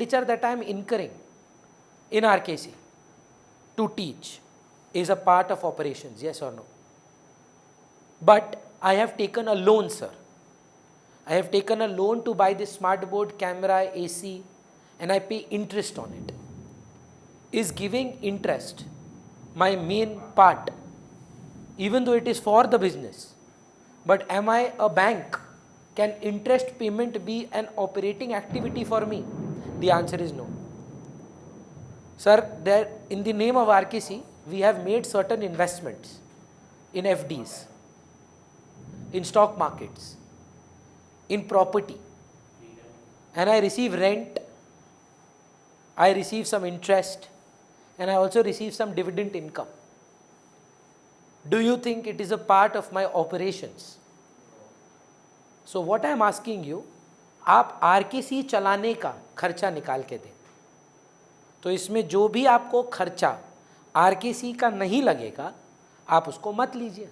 expenditure that I am incurring in RKC to teach is a part of operations, yes or no? But I have taken a loan, sir. I have taken a loan to buy this smart board, camera, AC, and I pay interest on it. Is giving interest my main part, even though it is for the business? But am I a bank? Can interest payment be an operating activity for me? The answer is no. Sir, there in the name of RKC, we have made certain investments in FDs, in stock markets, in property, and I receive rent, I receive some interest, and I also receive some dividend income. Do you think it is a part of my operations? So what I am asking you, आप RKC चलाने का खर्चा निकाल के दें, तो इसमें जो भी आपको खर्चा RKC का नहीं लगेगा आप उसको मत लीजिए.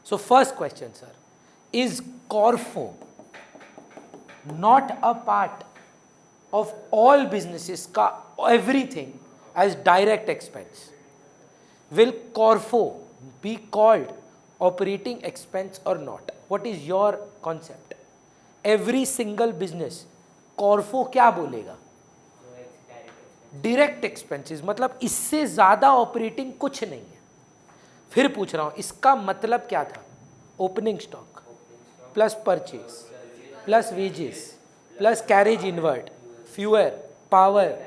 So first question, sir, is Corfo not a part of all businesses का everything as direct expense? Will Corfo be called operating expense or not? What is your concept? Every single business Corfo क्या बोलेगा? Direct expenses, मतलब इससे ज़्यादा operating कुछ नहीं है. फिर पूछ रहा हूँ, इसका मतलब क्या था? Opening stock plus purchase plus wages plus carriage inward, fewer, power,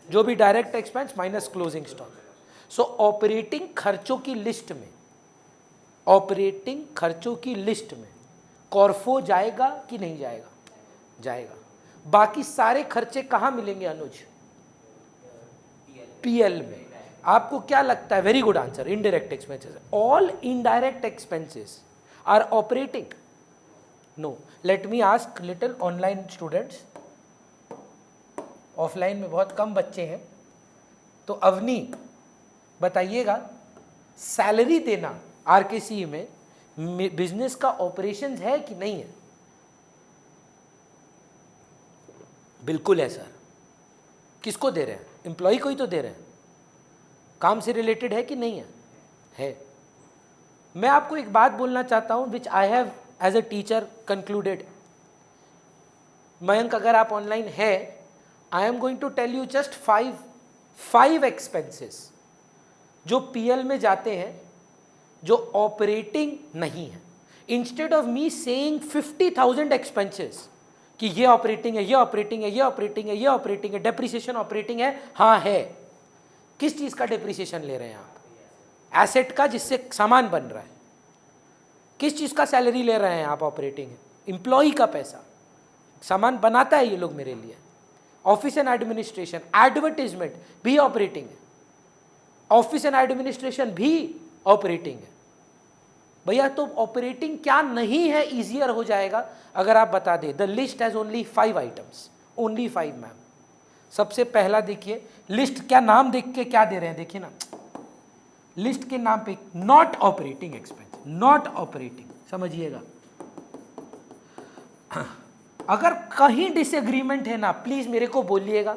जो भी direct expense minus closing stock. सो ऑपरेटिंग खर्चों की लिस्ट में, ऑपरेटिंग खर्चों की लिस्ट में कॉर्फो जाएगा कि नहीं जाएगा? जाएगा. बाकी सारे खर्चे कहाँ मिलेंगे अनुज? पीएल में. आपको क्या लगता है? Very good answer, indirect expenses. All indirect expenses are operating? No. Let me ask little online students, offline में बहुत कम बच्चे हैं, तो अवनी बताइएगा, सैलरी देना आरकेसी में बिजनेस का ऑपरेशंस है कि नहीं है? बिल्कुल है सर. किसको दे रहे हैं? एम्प्लॉय को ही तो दे रहे हैं. काम से रिलेटेड है कि नहीं है? है. मैं आपको एक बात बोलना चाहता हूं which I have as a teacher concluded. Mayank, अगर आप ऑनलाइन है, I am going to tell you just five expenses जो पीएल में जाते हैं जो ऑपरेटिंग नहीं है. Instead of me saying 50,000 expenses कि ये ऑपरेटिंग है, ये ऑपरेटिंग है, ये ऑपरेटिंग है, ये ऑपरेटिंग है, डेप्रिसिएशन ऑपरेटिंग है. हाँ है. किस चीज़ का डेप्रिसिएशन ले रहे हैं आप? एसेट का, जिससे सामान बन रहा है. किस चीज़ का सैलरी ले रहे हैं आप? ऑपरेटिंग है. एम्प्लॉई का पैसा, सामान बनाता है ये लोग मेरे लिए. ऑफिस एंड एडमिनिस्ट्रेशन, एडवर्टीजमेंट भी ऑपरेटिंग है. ऑफिस एंड एडमिनिस्ट्रेशन भी ऑपरेटिंग है. भैया तो ऑपरेटिंग क्या नहीं है? इजियर हो जाएगा अगर आप बता दें. The list has only 5 items, only 5 ma'am. सबसे पहला देखिए लिस्ट, क्या नाम देख के क्या दे रहे हैं, देखिए ना, लिस्ट के नाम पे not operating expense, not operating. समझिएगा, अगर कहीं डिसएग्रीमेंट है ना, प्लीज मेरे को बोलिएगा.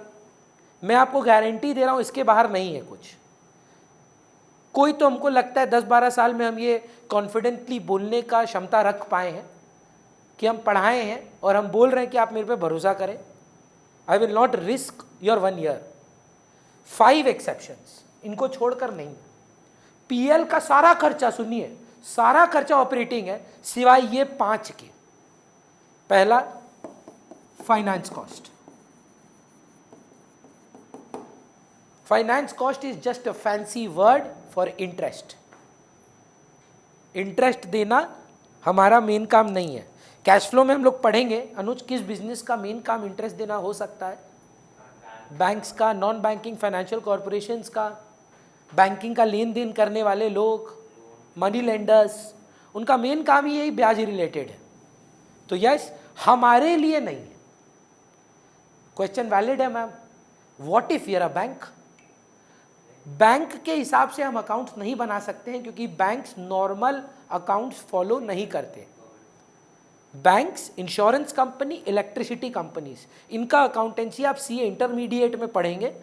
मैं आपको गारंटी दे रहा हूं इसके बाहर नहीं है कुछ. कोई तो हमको लगता है 10-12 साल में हम ये कॉन्फिडेंटली बोलने का क्षमता रख पाए हैं कि हम पढ़ाए हैं और हम बोल रहे हैं कि आप मेरे पे भरोसा करें. I will not risk your 1 year. 5 exceptions, इनको छोड़कर नहीं. पीएल का सारा खर्चा, सुनिए, सारा खर्चा ऑपरेटिंग है सिवाय ये 5 के. पहला, finance cost. Finance cost is just a fancy word for interest. Interest देना हमारा मेन काम नहीं है. कैश फ्लो में हम लोग पढ़ेंगे अनुज किस बिजनेस का मेन काम इंटरेस्ट देना हो सकता है. बैंक्स का, नॉन बैंकिंग फाइनेंशियल कॉरपोरेशंस का, बैंकिंग का लेन देन करने वाले लोग, मनी लेंडर्स, उनका मेन काम ही यही ब्याज रिलेटेड है. तो यस, हमारे लिए नहीं है. क्वेश्चन वैलिड है ma'am. What if you're a bank? Bank के हिसाब से हम अकाउंट्स नहीं बना सकते हैं क्योंकि बैंक्स नॉर्मल अकाउंट्स फॉलो नहीं करते. Banks, insurance company, electricity companies, इनका अकाउंटेंसी आप सीए इंटरमीडिएट में पढ़ेंगे।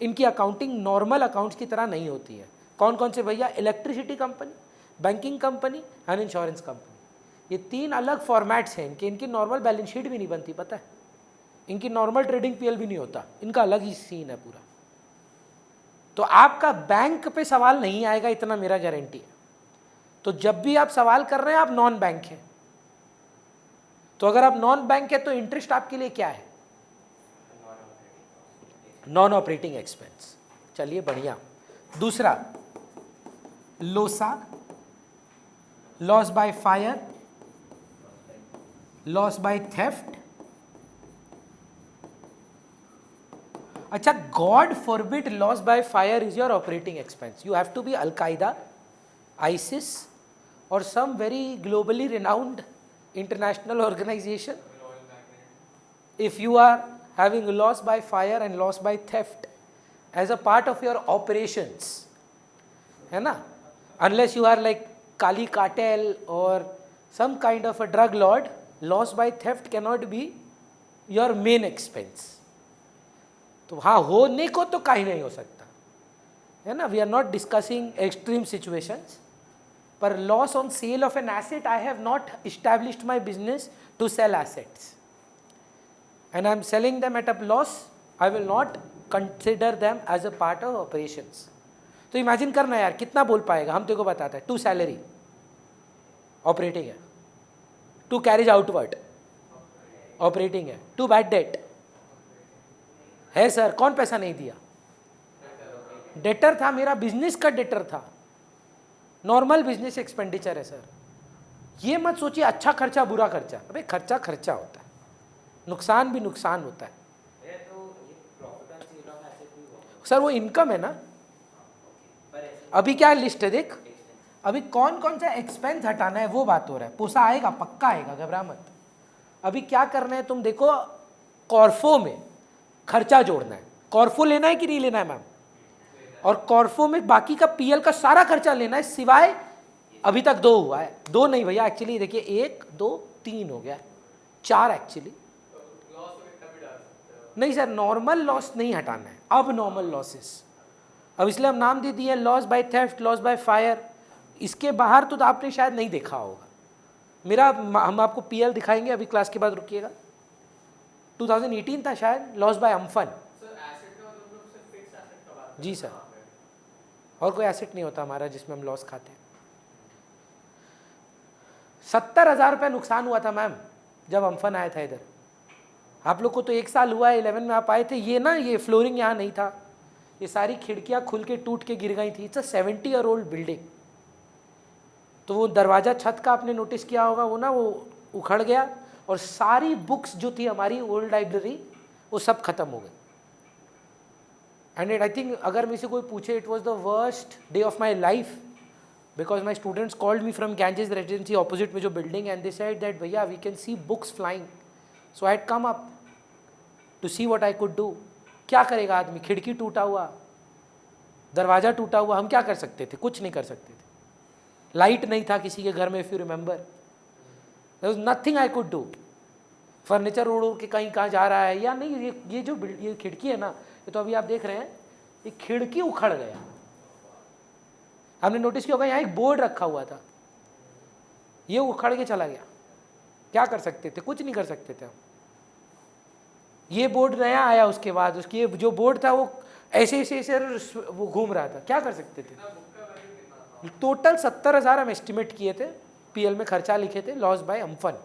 इनकी अकाउंटिंग नॉर्मल अकाउंट्स की तरह नहीं होती है। कौन कौन से भैया? Electricity company, banking company and insurance company. ये 3 अलग फॉर्मेट्स हैं इनके। इनकी नॉर्मल बैलेंस शीट भी नहीं बनती, पता है? इनकी नॉर्मल ट्रेडिंग पीएल भी नहीं होता, इनका अलग ही सीन है पूरा। तो आपका बैंक पे सवाल नहीं आएगा, इतना मेरा गारंटी है। तो जब भी आप सवाल कर रहे हैं, आप नॉन बैंक हैं। तो अगर आप नॉन बैंक है तो इंटरेस्ट आपके लिए क्या है? Non operating expense. चलिए बढ़िया। दूसरा, लोसा, loss by fire, loss by theft. अच्छा, God forbid loss by fire is your operating expense. You have to be Al-Qaeda, ISIS or some very globally renowned international organization. If you are having loss by fire and loss by theft as a part of your operations, है ना, unless you are like Kali cartel or some kind of a drug lord, loss by theft cannot be your main expense. तो हाँ, होने को तो कहीं नहीं हो सकता, है ना। We are not discussing extreme situations, पर loss on sale of an asset, I have not established my business to sell assets and I am selling them at a loss, I will not consider them as a part of operations. तो imagine करना यार, कितना बोल पाएगा? हम तेरे को बताते हैं, टू सैलरी ऑपरेटिंग है, टू कैरेज आउटवर्ड ऑपरेटिंग है, टू बैड डेट है। सर कौन पैसा नहीं दिया? डेटर था, मेरा बिजनेस का डेटर था, नॉर्मल बिजनेस एक्सपेंडिचर है सर। ये मत सोचिए अच्छा खर्चा बुरा खर्चा, अबे खर्चा खर्चा होता है, नुकसान भी नुकसान होता है। सर वो इनकम है ना। अभी क्या लिस्ट है देख, अभी कौन कौन सा एक्सपेंस हटाना है वो बात हो रहा है। पोसा आएगा, पक्का आएगा, घबरा मत। अभी क्या करना है तुम देखो, कॉर्फो में खर्चा जोड़ना है। कॉर्फो लेना है कि नहीं लेना है मैम? और कॉर्फो में बाकी का पीएल का सारा खर्चा लेना है, सिवाय अभी तक 2 हुआ है। 2 नहीं भैया, एक्चुअली देखिए 1 2 3 हो गया, 4 एक्चुअली। नहीं सर, नॉर्मल लॉस नहीं हटाना है, अब नॉर्मल लॉसेस। अब इसलिए हम नाम दे दिए loss by theft, loss by fire. इसके बाहर तो आपने शायद नहीं देखा होगा मेरा। हम आपको पीएल दिखाएंगे अभी क्लास के बाद, रुकिएगा। 2018 था शायद, लॉस बाय अम्फन। जी सर, और कोई एसेट नहीं होता हमारा जिसमें हम लॉस खाते हैं। 70,000 रुपये नुकसान हुआ था मैम जब अम्फन आया था इधर। आप लोग को तो 1 साल हुआ है, 11 में आप आए थे। ये ना, ये फ्लोरिंग यहाँ नहीं था, ये सारी खिड़कियाँ खुल के टूट के गिर गई थी। It's a 70-year-old building. तो वो दरवाज़ा छत का आपने नोटिस किया होगा, वो ना वो उखड़ गया, और सारी बुक्स जो थी हमारी ओल्ड लाइब्रेरी, वो सब खत्म हो गई। एंड आई थिंक अगर मुझसे कोई पूछे, it was the worst day of my life, because my students called me from Ganges residency opposite में जो building, and they said that भैया we can see books flying, so I had come up to see what I could do. क्या करेगा आदमी, खिड़की टूटा हुआ, दरवाज़ा टूटा हुआ, हम क्या कर सकते थे? कुछ नहीं कर सकते थे। लाइट नहीं था किसी के घर में, if you remember, there was nothing I could do. Furniture उड़ उड़ के कहीं कहाँ जा रहा है या नहीं। ये जो ये खिड़की है ना, ये तो अभी आप देख रहे हैं, ये खिड़की उखड़ गया। हमने नोटिस किया होगा, यहाँ एक बोर्ड रखा हुआ था, ये उखड़ के चला गया। क्या कर सकते थे? कुछ नहीं कर सकते थे हम। ये बोर्ड नया आया उसके बाद, उसकी जो बोर्ड था वो ऐसे ऐसे ऐसे वो घूम रहा था, क्या कर सकते थे? टोटल 70,000 हम एस्टिमेट किए थे, पीएल में खर्चा लिखे थे, लॉस बाय अम्फन।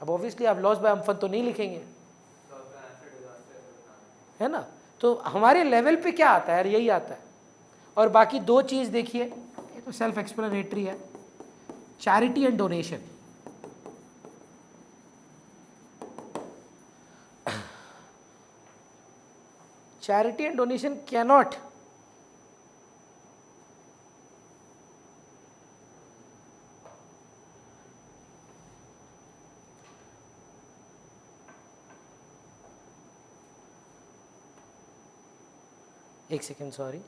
अब ऑब्वियसली आप लॉस बाय अम्फन तो नहीं लिखेंगे, है ना। तो हमारे लेवल पे क्या आता है यार, यही आता है। और बाकी 2 चीज़ देखिए, ये तो सेल्फ एक्सप्लेनेटरी है, charity and donation. Charity and donation cannot एक सेकेंड, सॉरी।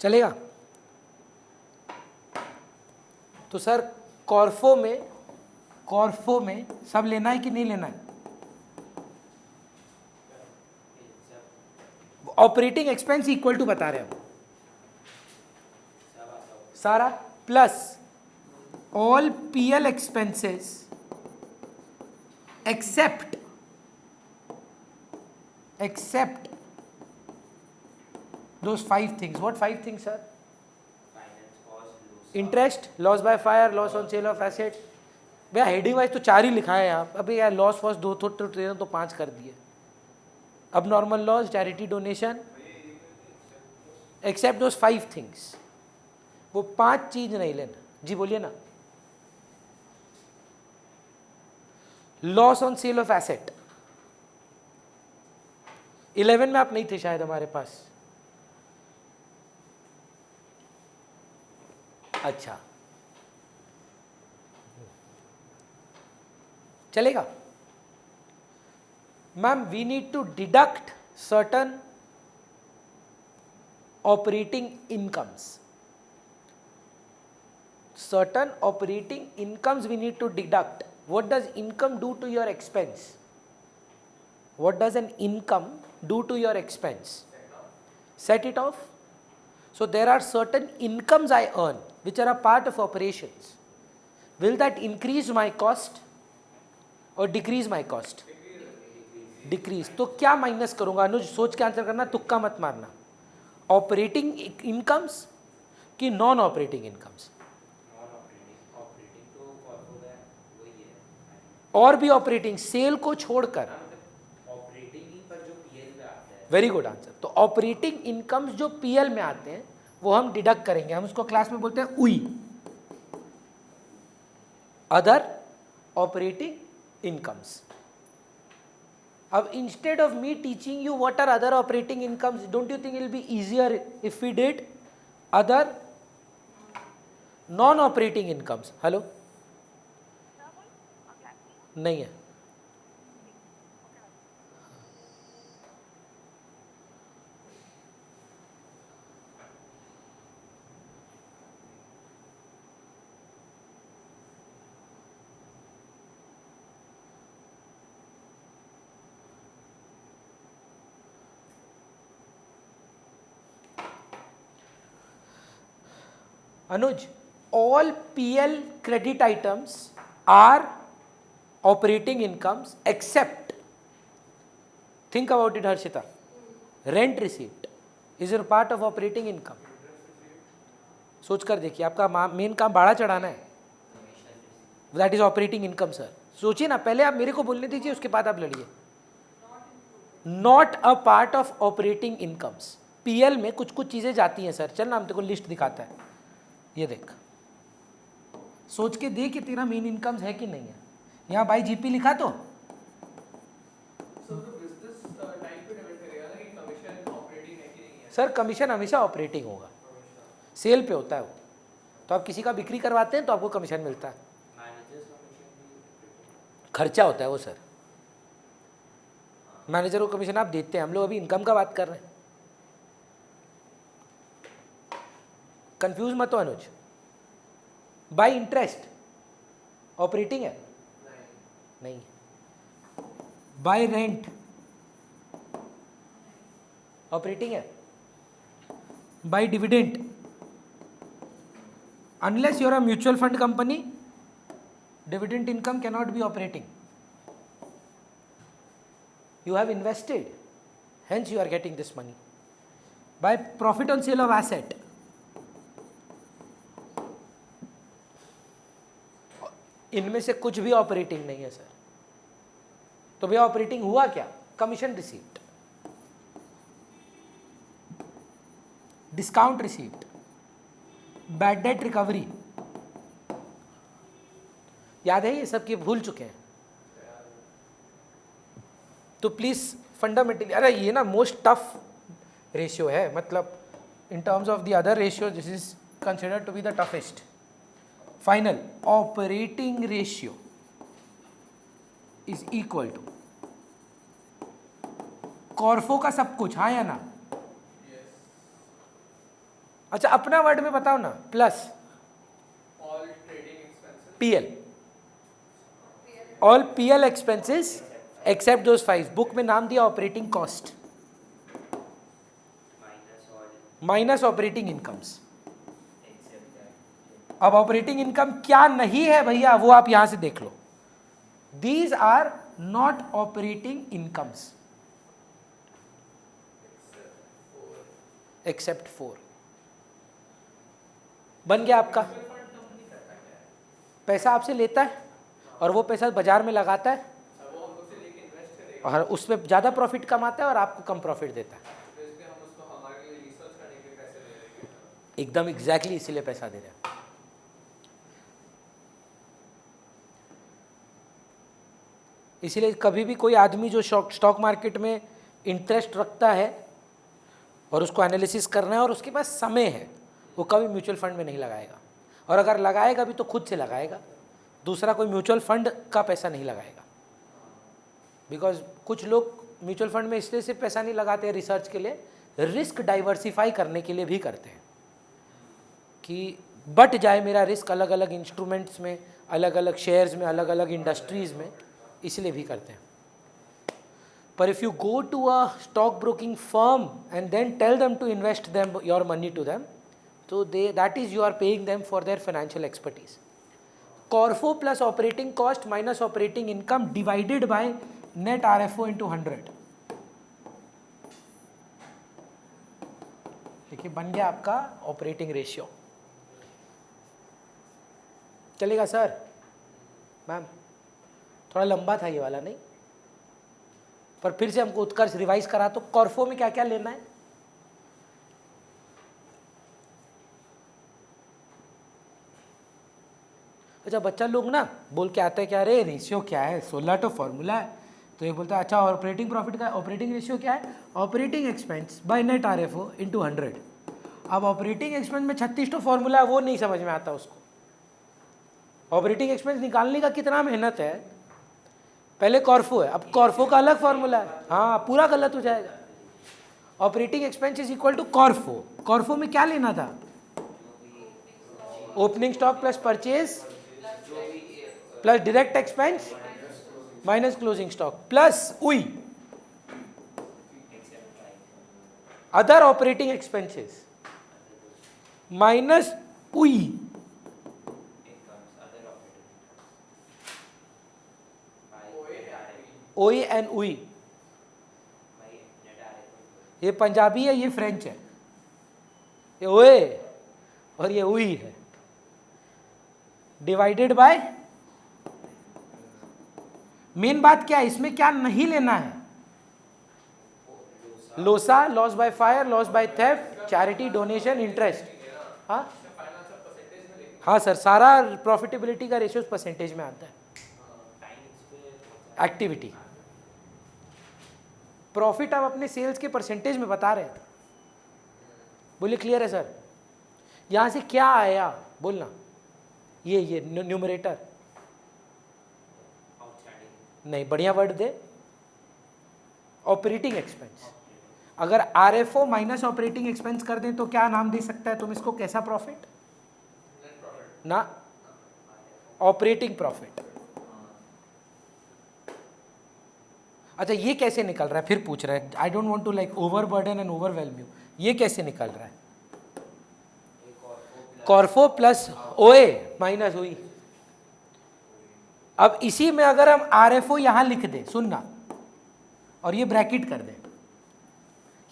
चलेगा? तो सर कॉर्फो में सब लेना है कि नहीं लेना है? ऑपरेटिंग एक्सपेंस इक्वल टू बता रहे हैं सारा plus all PL expenses except those 5 things. What 5 things, sir? Finance cost, Interest, loss by fire, loss on sale of asset. भैया हेडिंग वाइज तो 4 ही लिखा है यहाँ, अभी यार लॉस वॉस 2 तो 5 कर दिए. अब normal loss, charity donation, except those 5 things. वो 5 चीज नहीं लेना. जी बोलिए ना. Loss on sale of asset 11 में आप नहीं थे शायद हमारे पास. अच्छा चलेगा ma'am. We need to deduct certain operating incomes. Certain operating incomes we need to deduct. What does income do to your expense? What does an income do to your expense? Set it off. So there are certain incomes I earn which are a part of operations. Will that increase my cost or decrease my cost? Decrease. तो क्या minus करूंगा? अनुज सोच के answer करना, तुक्का मत मारना. Operating incomes कि नॉन ऑपरेटिंग इनकम्स? और भी ऑपरेटिंग, सेल को छोड़कर. ऑपरेटिंग ही पर जो पीएल में आता है. Very good answer. तो ऑपरेटिंग इनकम्स जो पीएल में आते हैं वो हम डिडक्ट करेंगे. हम उसको क्लास में बोलते हैं उई, अदर ऑपरेटिंग इनकम्स. अब instead of me teaching you what are other operating incomes, don't you think it will be easier if we did other non operating incomes? Hello, नहीं है. Anuj, all PL credit items are operating incomes except, think about it Harshita, rent receipt is a part of operating income. सोच कर देखिए, आपका main काम भाड़ा चढ़ाना है, that is operating income. Sir सोचिए ना, पहले आप मेरे को बोलने दीजिए, उसके बाद आप लड़िए. Not a part of operating incomes. PL में कुछ कुछ चीजें जाती हैं सर. चल ना, हम तेरे को लिस्ट दिखाता है. ये देख, सोच के देख कि तेरा मेन इनकम्स है कि नहीं है. यहाँ बाई जीपी लिखा तो सर कमीशन हमेशा ऑपरेटिंग होगा, सेल पे होता है वो. तो आप किसी का बिक्री करवाते हैं तो आपको कमीशन मिलता है. खर्चा होता है वो सर. मैनेजर को कमीशन आप देते हैं. हम लोग अभी इनकम का बात कर रहे हैं. कंफ्यूज मत हो अनुज. बाय इंटरेस्ट ऑपरेटिंग है? नहीं. बाय रेंट ऑपरेटिंग है? By dividend, unless you are a mutual fund company, dividend income cannot be operating. You have invested, hence you are getting this money. By profit on sale of asset, इनमें से कुछ भी operating नहीं है sir. तो भैया operating हुआ क्या? Commission receipt, discount receipt, bad debt recovery. याद है ये सब की भूल चुके हैं. तो प्लीज फंडामेंटली, अरे ये ना मोस्ट टफ रेशियो है, मतलब in terms of the other ratio this is considered to be the toughest. Final operating ratio is equal to CORFO का सब कुछ, हाँ या ना? अच्छा अपना वर्ड में बताओ ना, plus All trading expenses. PL, all PL expenses except those 5। Book में नाम दिया operating cost minus all minus operating incomes. except that. अब ऑपरेटिंग इनकम क्या नहीं है भैया वो आप यहां से देख लो। These are not operating incomes except 4। बन गया आपका। पैसा आपसे लेता है और वो पैसा बाजार में लगाता है वो हम लोग से लेके इन्वेस्ट करेगा, और उसमें ज़्यादा प्रॉफिट कमाता है और आपको कम प्रॉफिट देता है। तो इसलिए हम उसको हमारे लिए रिसर्च करने के पैसे दे रहे हैं। एकदम एग्जैक्टली इसीलिए पैसा दे रहे हैं। इसीलिए कभी भी कोई आदमी जो स्टॉक मार्केट में इंटरेस्ट रखता है और उसको एनालिसिस करना है और उसके पास समय है, वो कभी म्यूचुअल फंड में नहीं लगाएगा, और अगर लगाएगा भी तो खुद से लगाएगा, दूसरा कोई म्यूचुअल फंड का पैसा नहीं लगाएगा। बिकॉज कुछ लोग म्यूचुअल फंड में इसलिए सिर्फ पैसा नहीं लगाते हैं रिसर्च के लिए, रिस्क डाइवर्सिफाई करने के लिए भी करते हैं कि बट जाए मेरा रिस्क अलग अलग इंस्ट्रूमेंट्स में, अलग अलग शेयर्स में, अलग अलग इंडस्ट्रीज़ में, इसलिए भी करते हैं। पर if you go to a stock broking firm and then tell them to invest them your money to them, तो that is you are paying them for their financial expertise. CORFO plus operating cost minus operating income divided by net RFO into 100। देखिए बन गया आपका operating ratio. चलेगा sir? Ma'am थोड़ा लंबा था ये वाला, नहीं? पर फिर से हमको उत्कर्ष रिवाइज करा, तो कॉर्फो में क्या क्या लेना है? अच्छा बच्चा लोग ना बोल के आता है क्या, अरे रेशियो क्या है, 16 तो फॉर्मूला है। तो ये बोलता है अच्छा ऑपरेटिंग प्रॉफिट का ऑपरेटिंग रेशियो क्या है? Operating expense bye net RFO into 100। अब ऑपरेटिंग एक्सपेंस में 36 तो फॉर्मूला है, वो नहीं समझ में आता उसको। ऑपरेटिंग एक्सपेंस निकालने का कितना मेहनत है। पहले कॉर्फो है, अब कॉर्फो का अलग फॉर्मूला है, हाँ पूरा गलत हो जाएगा। Operating expense is equal to CORFO. CORFO में क्या लेना था? Opening stock plus purchase plus direct expense minus closing stock plus OE other operating expenses minus OE Incomes, other operating income. By OA net and RFO. ओई and उई। By net RFO. ये पंजाबी है, ये French है। ये ओए और ये उई है, डिवाइडेड बाय। मेन बात क्या है इसमें, क्या नहीं लेना है? Losar, loss by fire, loss by theft, charity, donation, interest. हाँ फाइनेंशियल परसेंटेज में लेके हाँ सर, सारा प्रॉफिटेबिलिटी का रेशियो परसेंटेज में आता है। Times पे एक्टिविटी प्रॉफिट आप अपने सेल्स के परसेंटेज में बता रहे हैं। बोलिए क्लियर है सर? यहाँ से क्या आया बोलना, ये न्यूमरेटर outstanding. नहीं, बढ़िया वर्ड दे, ऑपरेटिंग एक्सपेंस। अगर RFO माइनस ऑपरेटिंग एक्सपेंस कर दें तो क्या नाम दे सकता है तुम इसको, कैसा प्रॉफिट? ना, ऑपरेटिंग प्रॉफिट। अच्छा ये कैसे निकल रहा है फिर पूछ रहा है, I don't want to like over burden and overwhelm you. ये कैसे निकल रहा है? कॉर्फो प्लस ओए माइनस ओई। अब इसी में अगर हम RFO यहां लिख दें, सुनना, और ये ब्रैकेट कर दें,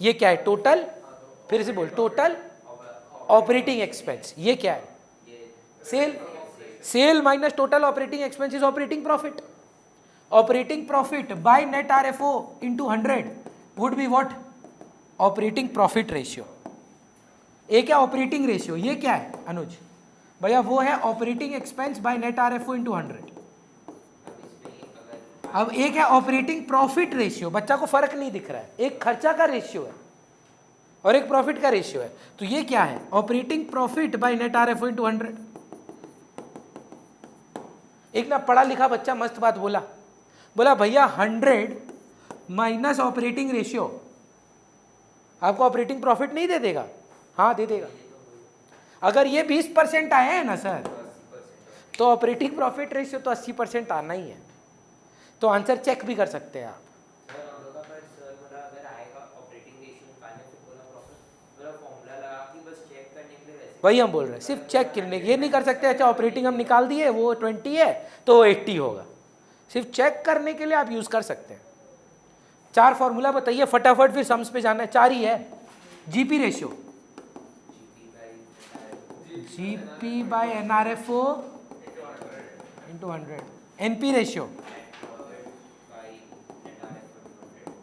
ये क्या है? टोटल, फिर से बोल, टोटल ऑपरेटिंग एक्सपेंस। ये क्या है? Sale. Sale minus total operating expense is operating profit. Operating profit by net RFO into 100 would be what? Operating profit ratio. ये क्या ऑपरेटिंग रेशियो? ये क्या है अनुज भैया? वो है operating expense bye net RFO into 100। अब एक है ऑपरेटिंग प्रॉफिट रेशियो, बच्चा को फर्क नहीं दिख रहा है, एक खर्चा का रेशियो है और एक प्रॉफिट का रेशियो है। तो ये क्या है? Operating profit by net RFO into 100। एक ना पढ़ा लिखा बच्चा मस्त बात बोला, बोला भैया 100 माइनस ऑपरेटिंग रेशियो आपको ऑपरेटिंग प्रॉफिट नहीं दे देगा? हाँ दे देगा। अगर ये 20% आया है ना सर, 80%। तो ऑपरेटिंग प्रॉफिट रेशियो तो 80% आना ही है। तो आंसर चेक भी कर सकते हैं आप। सर हम लोग का पर सर मतलब अगर आएगा ऑपरेटिंग रेशियो निकालने फिर पूरा प्रॉफिट मतलब फॉर्मूला लगा के बस चेक करने के लिए वैसे वही हम बोल रहे हैं, सिर्फ चेक करने, ये नहीं कर सकते अच्छा ऑपरेटिंग हम निकाल दिए वो 20 है तो वो 80 होगा। सिर्फ चेक करने के लिए आप यूज कर सकते हैं। 4 फॉर्मूला बताइए फटाफट, फिर सम्स पे जाना है। 4 ही है। GP ratio, GP by NRFO into 100। NP ratio, by net RF 200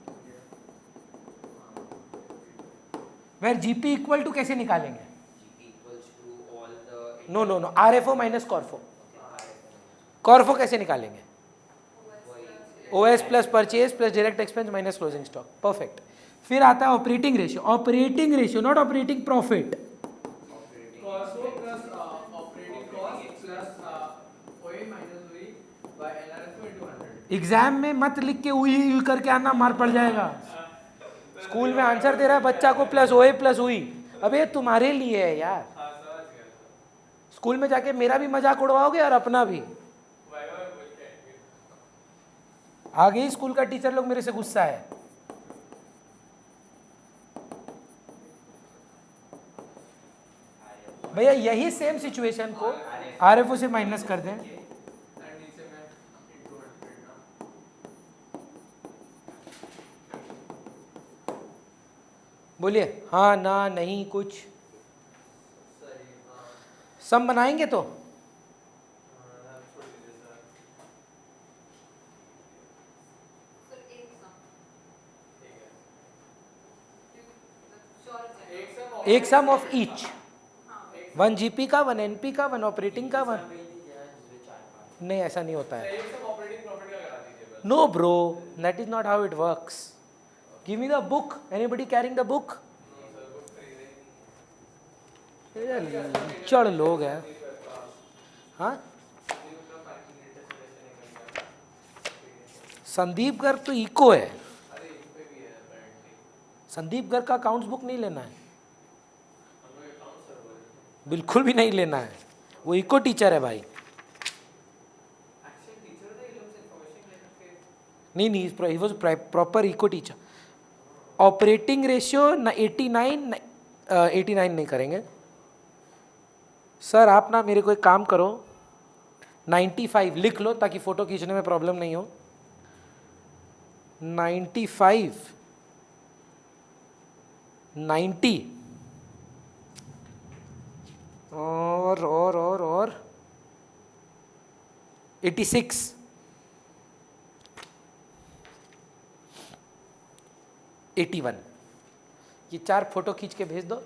where GP equal to कैसे निकालेंगे? GP equals to all the no no no, RFO minus CORFO. CORFO कैसे निकालेंगे? OS plus purchase plus direct expense minus closing stock. Perfect. फिर आता है operating ratio, operating ratio not operating profit. Cost plus operating cost plus OA minus OE by NRF into 100। Exam में मत लिख के उई करके आना, मार पड़ जाएगा। स्कूल में आंसर दे रहा है बच्चा को प्लस ओए प्लस उई, अबे तुम्हारे लिए है यार। हां समझ गया सर। स्कूल में जाके मेरा भी मजाक उड़वाओगे और अपना भी। वाइवा में बोल के आएंगे। आगे ही स्कूल का टीचर लोग मेरे से गुस्सा है। भैया यही सेम सिचुएशन को आरएफओ से माइनस कर दें। एंड नीचे में इनटू 100 ना। बोलिए हाँ ना नहीं कुछ। सही हां। सम बनाएंगे तो हां छोड़ दीजिए सर। सर एक सम ठीक है। श्योर एक सम ऑफ ईच, हाँ 1 जीपी का, 1 एनपी का, 1 ऑपरेटिंग का, 1। नहीं ऐसा नहीं होता है। एक सब ऑपरेटिंग प्रॉफिट का करा दीजिए बस। No bro, that is not how it works. Give me the book, anybody carrying the book? No sir book खरीदे। चढ़ लोग हैं। हाँ संदीप गर्ग तो इको है। अरे इस पे भी है अपेरेंटली। संदीप गर्ग का अकाउंट्स बुक नहीं लेना है, हम लोग अकाउंट सर बोल रहे बिल्कुल भी नहीं लेना है। वो इको टीचर है भाई। एक्चुअली टीचर ने इलम से इंफॉर्मेशन लेकर के नहीं ही was proper eco teacher. Operating ratio ना 89 89 नहीं करेंगे सर। आप ना मेरे को एक काम करो, 95 लिख लो ताकि फ़ोटो खींचने में प्रॉब्लम नहीं हो। 95 90 और 86 81। ये 4 फोटो खींच के भेज दो।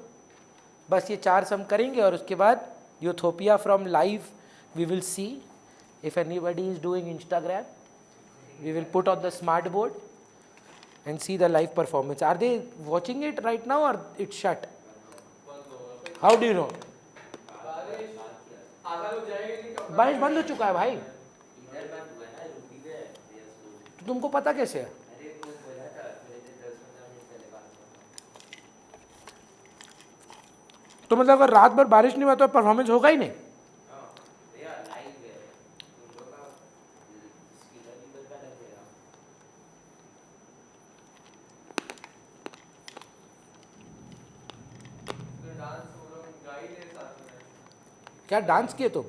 बस ये 4 सम करेंगे और उसके बाद utopia from live we will see. If anybody is doing Instagram we will put on the smart board and see the live performance. Are they watching it right now or it's shut? How do you know? बारिश आधा लोग जाएंगे नहीं कब बारिश बंद हो चुका है भाई, इधर बंद हुआ ना रुकी गए यस। तो तुमको पता कैसे है? अरे वो बोला था थोड़े देर 10-15 मिनट पहले बात हुआ था। तो मतलब अगर रात भर बारिश नहीं हुआ तो परफॉर्मेंस होगा ही नहीं। हां भैया लाइव है तुम लोग का स्पीकर भी बदला लगेगा। तो डांस वो लोग गा ही ले साथ में क्या डांस किए तुम?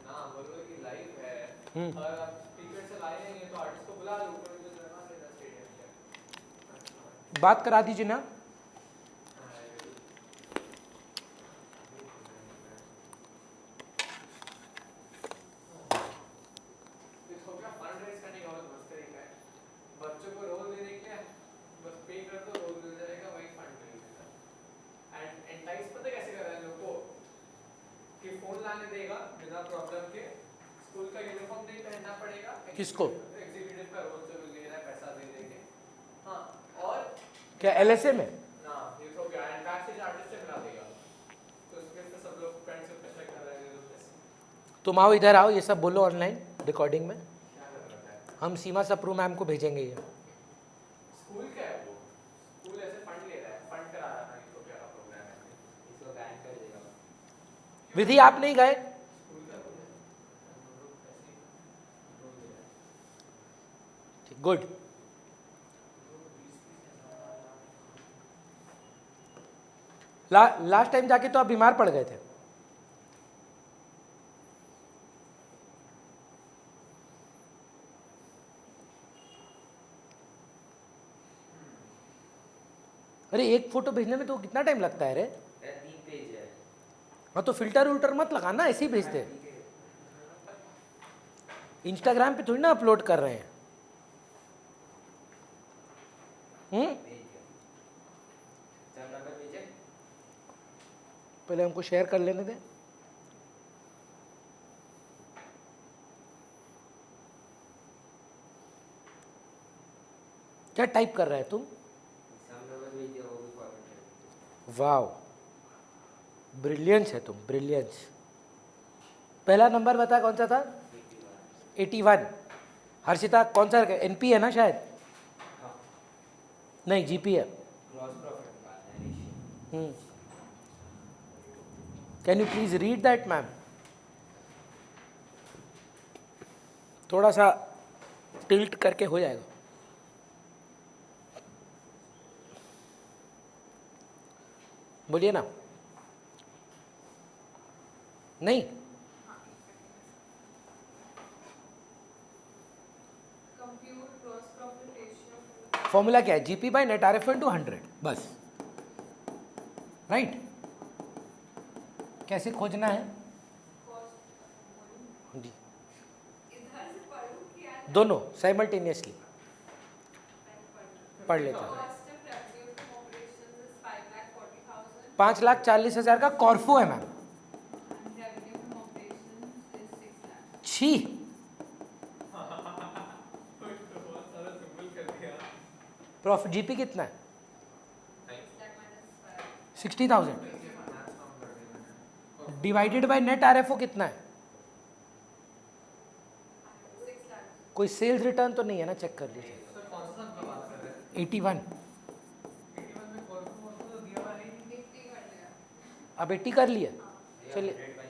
ना बोलो कि लाइव है हम्म। और आप स्पीकर से लाए नहीं तो आर्टिस्ट को बुला लो ऊपर जो लगा लेना स्टेडियम के। बात करा दीजिए ना। इथोपिया फंड रेज करने का बहुत मस्त तरीका है। बच्चों को रोल देने के लिए बस पे कर दो, रोल मिल जाएगा, वही फंड रेज होगा। एंड एंटाइज पता कैसे कर रहे हैं लोग को कि फोन लाने देगा बिना प्रॉब्लम के, स्कूल का यूनिफॉर्म नहीं पहनना पड़ेगा। किसको? एग्जीक्यूटिव का रोल जो ले रहा है पैसा दे देंगे। हाँ और क्या एलएसए में? ना ये तो क्या एंड बैक से आर्टिस्ट से मिला देगा तो उसके पे सब लोग फ्रेंड्स पे पैसा कर रहे हैं पैसे। तुम आओ इधर आओ, ये सब बोलो ऑनलाइन रिकॉर्डिंग में। क्या कर रहा है हम सीमा सप्रू मैम को भेजेंगे ये। स्कूल क्या है वो? स्कूल ऐसे फंड ले रहा है, फंड करा रहा है इथोपिया का प्रोग्राम है। इसको बैन कर देगा। विधि आप नहीं गए? गुड। लास्ट टाइम जाके तो आप बीमार पड़ गए थे। अरे एक फोटो भेजने में तो कितना टाइम लगता है रे? 3 पेज है। हाँ तो फिल्टर उल्टर मत लगाना, ऐसे ही भेजते हैं। इंस्टाग्राम पे थोड़ी ना अपलोड कर रहे हैं। सब नंबर भेजे। पहले हमको शेयर कर लेने दे। क्या टाइप कर रहा है तुम? सब नंबर भेजे, वो भी फॉरवर्ड कर। वाओ, ब्रिलियंस है तुम, ब्रिलियंस। पहला नंबर बता कौन सा था? 81। हर्षिता कौन सा? एनपी है ना शायद? हाँ, नहीं जीपी है। ग्रॉस प्रॉफिट निकालना है ratio. Can you please read that ma'am? थोड़ा सा टिल्ट करके हो जाएगा। बोलिए ना। नहीं, Compute gross profit ratio for the formula क्या है? GP by net RF into 100, बस। राइट? कैसे खोजना है? cost. जी, इधर से पढ़ूं कि यार दोनों साइमल्टेनियसली पढ़ लेता हूँ। cost of revenue from operations is 5,40,000 5,40,000 का कॉर्फो है ma'am. and revenue from operations is 6 lakh. छी, बहुत सारा सिंपल कर दिया। प्रॉफिट जीपी कितना है? 6 lakh minus 5. 60,000 divided by net RFO कितना है? 6 lakh. कोई सेल्स रिटर्न तो नहीं है ना? चेक कर लीजिए। सर कौन सा नंबर बात कर रहे हैं? 81। 81 में कॉर्पोरेट तो दिया हुआ नहीं। 80 कर लिया. अब 80 कर लिया। चलिए, 100 by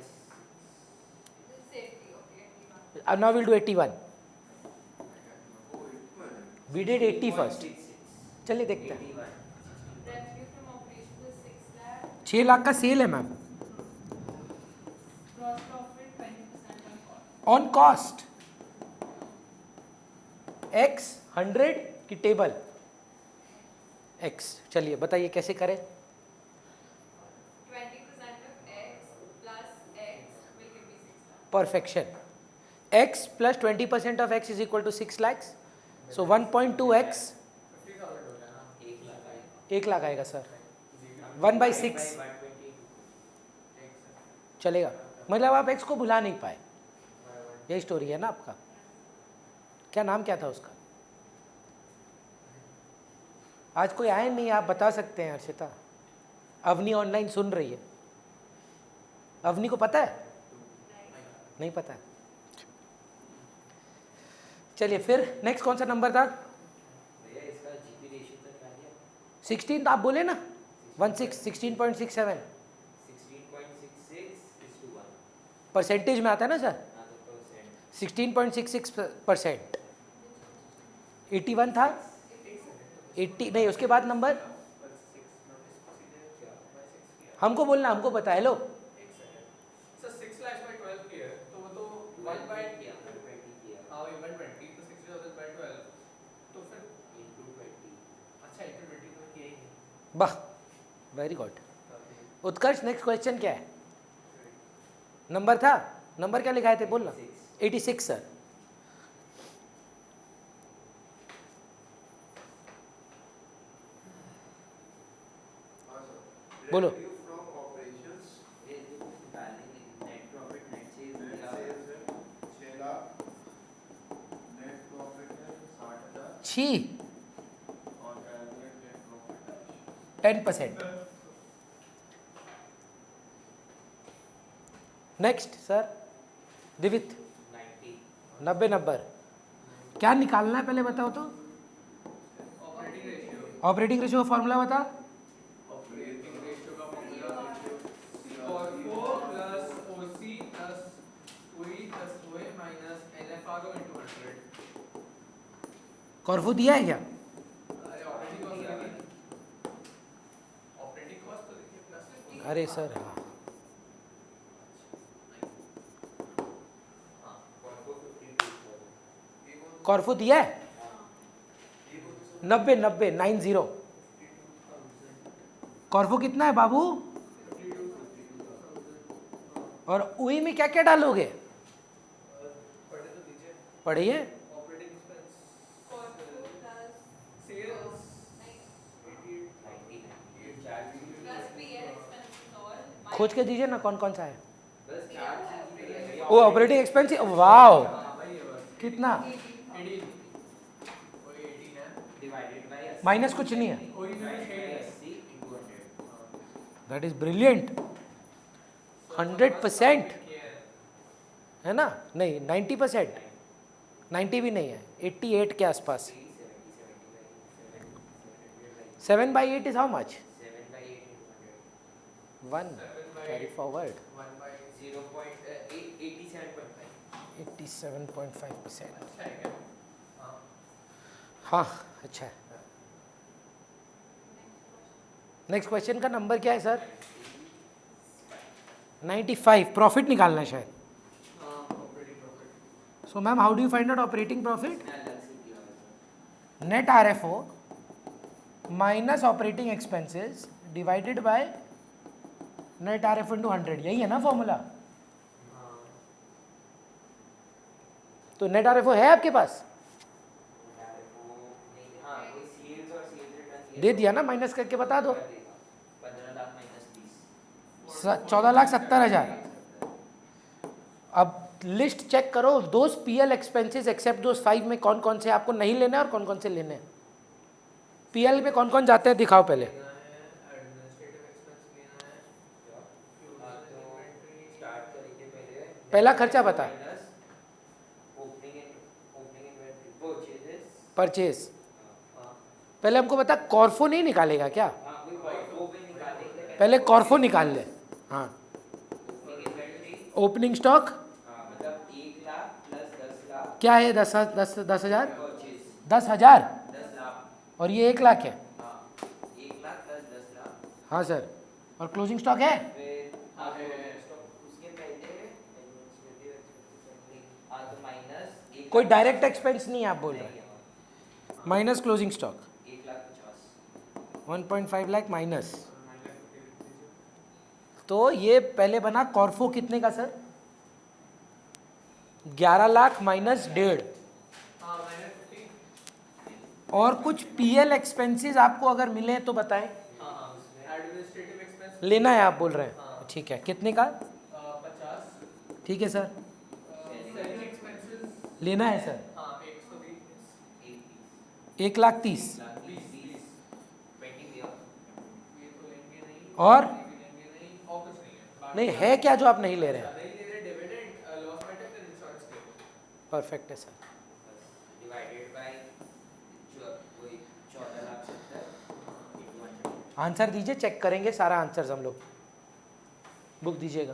This is 80, okay, 81. अब now will do 81। We did 80 first. 666। चलिए देखते हैं। 81। Revenue from operations is 6 lakh. 6 lakh का सेल है ma'am, Gross profit 20% on cost. On cost. X 100 की टेबल एक्स। चलिए बताइए कैसे करें? 20% of x plus x will give me 6 lakh. Perfection. x plus 20% of x is equal to 6 lakhs. So 1.2x 50,000 हो गया ना। 1 लाख आएगा। 1 लाख आएगा सर। 1/6 चलेगा। मतलब आप x को भुला नहीं पाए, यही स्टोरी है ना आपका? क्या नाम क्या था उसका? आज कोई आए नहीं, आप बता सकते हैं हर्षिता। अवनी ऑनलाइन सुन रही है। अवनी को पता है? नहीं पता है। चलिए फिर नेक्स्ट कौन सा नंबर था? भैया इसका जीपी रेशियो तो क्या दिया? 16 तो आप बोले ना। 16.67 16.66:1। परसेंटेज में आता है ना सर? हाँ तो परसेंट। 16.66%। 81 था। 80 नहीं, उसके बाद नंबर हमको बोलना, हमको पता है। लो सर 6 लाख by 12 की है तो वो तो 1 by किया 120 किया हाँ 120 तो 60,000 by 12 तो फिर into 20। अच्छा 20 तो किया ही नहीं। वाह, वेरी गुड। उत्कर्ष नेक्स्ट क्वेश्चन क्या है? नंबर था, नंबर क्या लिखाए थे बोलना? 86 सर। बोलो। ये जो डालेंगे नेट प्रॉफिट नेट सेल्स दिया हुआ है। छी 10%। Next sir दिवित। 90। 90 नंबर क्या निकालना है पहले बताओ तो? ऑपरेटिंग रेशियो ऑपरेटिंग रेशियो का फॉर्मूला बता। ऑपरेटिंग रेशियो का फॉर्मूला और 4 प्लस कॉर्फो दिया है क्या? अरे ऑपरेटिंग कॉस्ट तो देखिए प्लस अरे सर हाँ, कॉर्फो दिया है 90 90। कॉर्फो कितना है बाबू? और उई में क्या क्या डालोगे? पढ़े तो दीजिए पढ़िए। Operating expense Corfu plus sales नहीं, 88 plus PL expenses all. खोज के दीजिए ना कौन कौन सा है। बस 4 वो ऑपरेटिंग एक्सपेंस, वाओ भाई ये बस कितना? 18 कोई 18 है डिवाइडेड बाय माइनस कुछ नहीं है। कोई भी divided by 8 80 into 100 that is brilliant. 100% है ना? नहीं 90%, 90 भी नहीं है, 88 के आसपास। 7/8 is how much? 7/8 into 1 carry forward 1 by 0.87.5 87.5%। अच्छा है क्या? हाँ हाँ अच्छा है। नेक्स्ट क्वेश्चन का नंबर क्या है सर? 95। प्रॉफिट निकालना है शायद। Operating profit so ma'am how do you find out operating profit? अलग से दिया हुआ है net RFO minus operating expenses divided by net RFO into 100, यही है ना फॉर्मूला? तो नेट RFO है आपके पास? हाँ कोई सेल्स और सेल्स रिटर्न दे दिया ना, माइनस करके बता दो। 15 लाख माइनस 20 14,70,000। अब लिस्ट चेक करो, those PL expenses except those 5 में कौन कौन से आपको नहीं लेने और कौन कौन से लेने हैं। PL में कौन कौन जाते हैं दिखाओ पहले। एडमिनिस्ट्रेटिव एक्सपेंस लेना है तो स्टार्ट करेंगे पहले पहला खर्चा बता। Opening inventory purchases purchase. हाँ पहले हमको बता, कॉर्फो नहीं निकालेगा क्या? हाँ कोई वो भी निकालेंगे पहले कॉर्फो निकाल ले। हाँ ओपनिंग इन्वेंटरी ओपनिंग स्टॉक हाँ मतलब 1 लाख प्लस 10 लाख क्या है? 10,000। परचेज 10,000 10 लाख और ये 1 लाख है। हाँ 1 लाख प्लस 10 लाख हाँ सर। और क्लोजिंग स्टॉक है? फिर उसके पहले administrative expenses हाँ तो माइनस कोई डायरेक्ट एक्सपेंस नहीं है आप बोल रहे हैं। Minus closing stock 1,50,000 1.5 lakh minus. तो ये पहले बना कॉर्फो कितने का सर? 11 लाख माइनस 1.5। हाँ माइनस 15 और कुछ PL एक्सपेंसेस आपको अगर मिले तो बताएं। हाँ उसमें एडमिनिस्ट्रेटिव एक्सपेंस लेना है आप बोल रहे हैं? ठीक है, कितने का? 50 ठीक है सर, सेलिंग एक्सपेंसेस लेना है सर। हाँ 120 1,30,000। 1,20,000 पेंडिंग दिया ये तो लेंगे नहीं और ये भी लेंगे नहीं और कुछ नहीं है नहीं है क्या जो आप नहीं ले रहे हैं? नहीं ले रहे डिविडेंड लॉस मैटर फिर इंश्योरेंस क्लेम परफेक्ट है सर। डिवाइडेड बाय वही 14,70,000 into 100 आंसर दीजिए, चेक करेंगे सारा आंसर्स हम लोग। बुक दीजिएगा।